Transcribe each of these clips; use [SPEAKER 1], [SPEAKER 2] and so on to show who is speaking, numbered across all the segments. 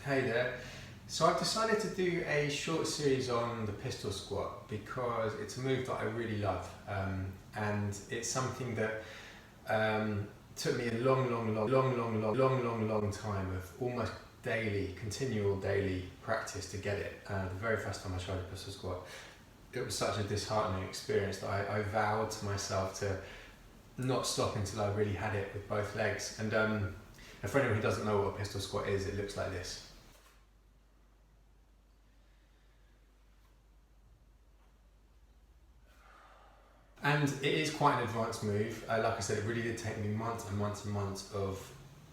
[SPEAKER 1] Hey there. So I've decided to do a short series on the pistol squat because it's a move that I really love, and it's something that took me a long time of almost continual daily practice to get it. The very first time I tried a pistol squat, it was such a disheartening experience that I vowed to myself to not stop until I really had it with both legs. And for anyone who doesn't know what a pistol squat is, it looks like this. And it is quite an advanced move. Like I said, it really did take me months and months and months of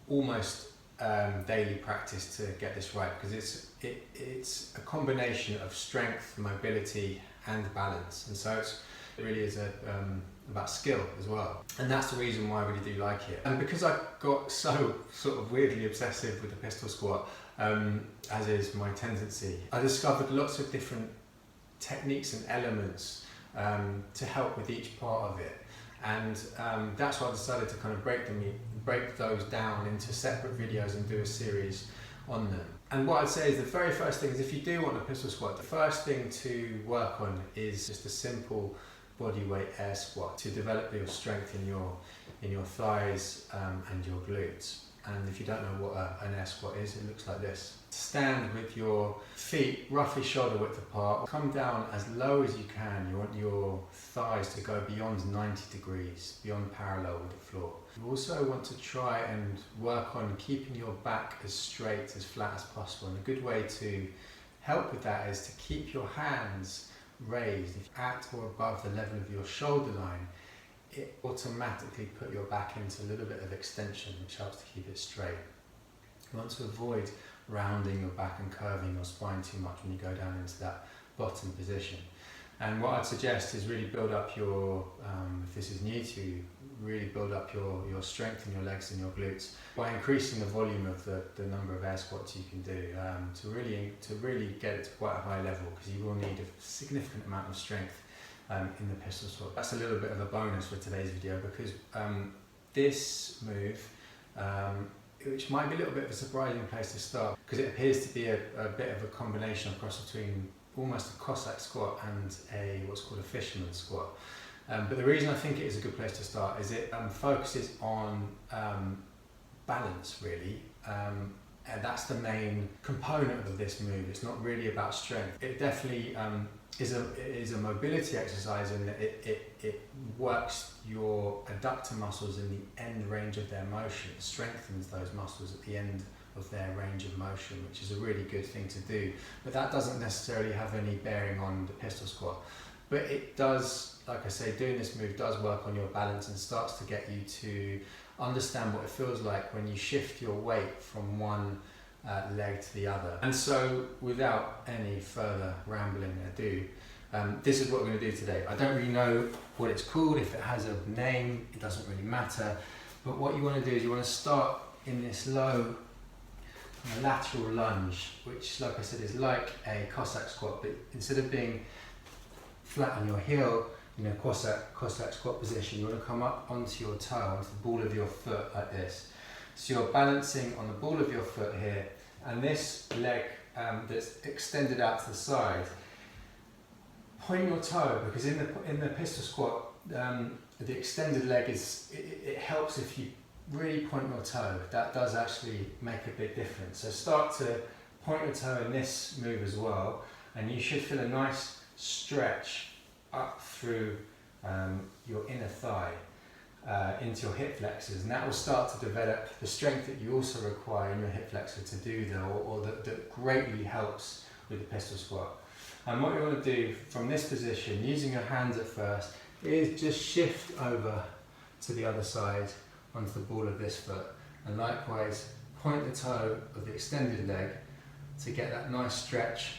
[SPEAKER 1] almost daily practice to get this right, because it's a combination of strength, mobility and balance, and so it really is about skill as well, and that's the reason why I really do like it. And because I got so sort of weirdly obsessive with the pistol squat, as is my tendency, I discovered lots of different techniques and elements to help with each part of it, and that's why I decided to kind of break those down into separate videos and do a series on them. And what I'd say is the very first thing is, if you do want a pistol squat, the first thing to work on is just a simple body weight air squat to develop your strength in your thighs and your glutes. And if you don't know what an air squat is, it looks like this. Stand with your feet roughly shoulder width apart. Come down as low as you can. You want your thighs to go beyond 90 degrees, beyond parallel with the floor. You also want to try and work on keeping your back as straight, as flat as possible. And a good way to help with that is to keep your hands raised at or above the level of your shoulder line. It automatically put your back into a little bit of extension, which helps to keep it straight. You want to avoid rounding your back and curving your spine too much when you go down into that bottom position. And what I'd suggest is really build up your, if this is new to you, really build up your strength in your legs and your glutes by increasing the volume of the number of air squats you can do to really get it to quite a high level, because you will need a significant amount of strength in the pistol squat. That's a little bit of a bonus for today's video, because this move, which might be a little bit of a surprising place to start, because it appears to be a bit of a combination, of course, between almost a Cossack squat and what's called a fisherman squat. But the reason I think it is a good place to start is it focuses on balance, really. And that's the main component of this move. It's not really about strength. It definitely is a mobility exercise in that it works your adductor muscles in the end range of their motion. It strengthens those muscles at the end of their range of motion, which is a really good thing to do. But that doesn't necessarily have any bearing on the pistol squat. But it does, like I say, doing this move does work on your balance and starts to get you to understand what it feels like when you shift your weight from one leg to the other. And so, without any further rambling ado, this is what we're going to do today. I don't really know what it's called. If it has a name, it doesn't really matter. But what you want to do is you want to start in this low lateral lunge, which, like I said, is like a Cossack squat, but instead of being flat on your heel in a Cossack squat position, you want to come up onto your toe, onto the ball of your foot like this. So you're balancing on the ball of your foot here, and this leg that's extended out to the side. Point your toe, because in the pistol squat, the extended leg it helps if you really point your toe. That does actually make a big difference. So start to point your toe in this move as well, and you should feel a nice stretch up through your inner thigh into your hip flexors, and that will start to develop the strength that you also require in your hip flexor to do that greatly helps with the pistol squat. And what you want to do from this position, using your hands at first, is just shift over to the other side onto the ball of this foot, and likewise point the toe of the extended leg to get that nice stretch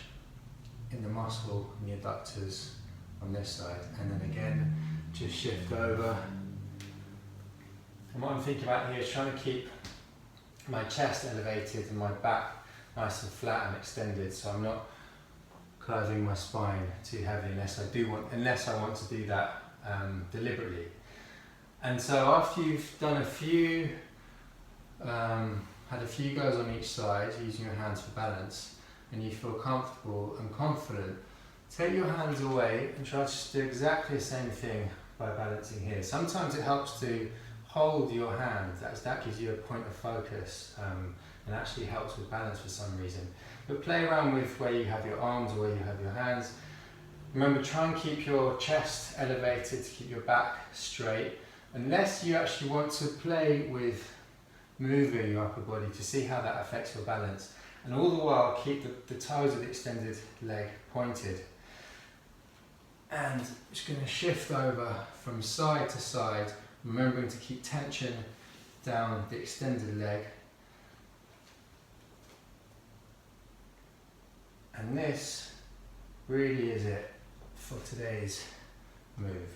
[SPEAKER 1] in the muscle and the adductors on this side, and then again just shift over. And what I'm thinking about here is trying to keep my chest elevated and my back nice and flat and extended, so I'm not curving my spine too heavily unless I want to do that deliberately. And so after you've done a few had a few goes on each side using your hands for balance, and you feel comfortable and confident, take your hands away and try to just do exactly the same thing by balancing here. Sometimes it helps to hold your hand, that gives you a point of focus and actually helps with balance for some reason. But play around with where you have your arms or where you have your hands. Remember, try and keep your chest elevated to keep your back straight, unless you actually want to play with moving your upper body to see how that affects your balance. And all the while keep the toes of the extended leg pointed. And I'm just going to shift over from side to side, remembering to keep tension down the extended leg. And this really is it for today's move.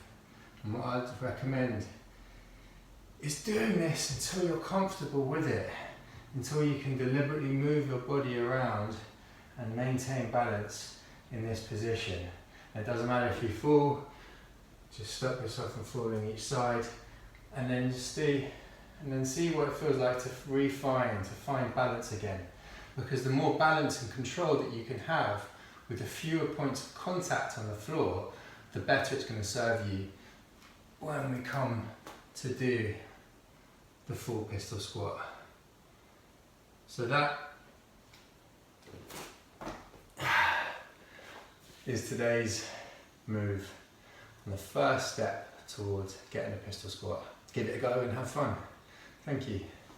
[SPEAKER 1] And what I'd recommend is doing this until you're comfortable with it, until you can deliberately move your body around and maintain balance in this position. And it doesn't matter if you fall, just stop yourself from falling each side, and then see what it feels like to refine, to find balance again. Because the more balance and control that you can have with the fewer points of contact on the floor, the better it's going to serve you when we come to do the full pistol squat. So that is today's move and the first step towards getting a pistol squat. Give it a go and have fun. Thank you.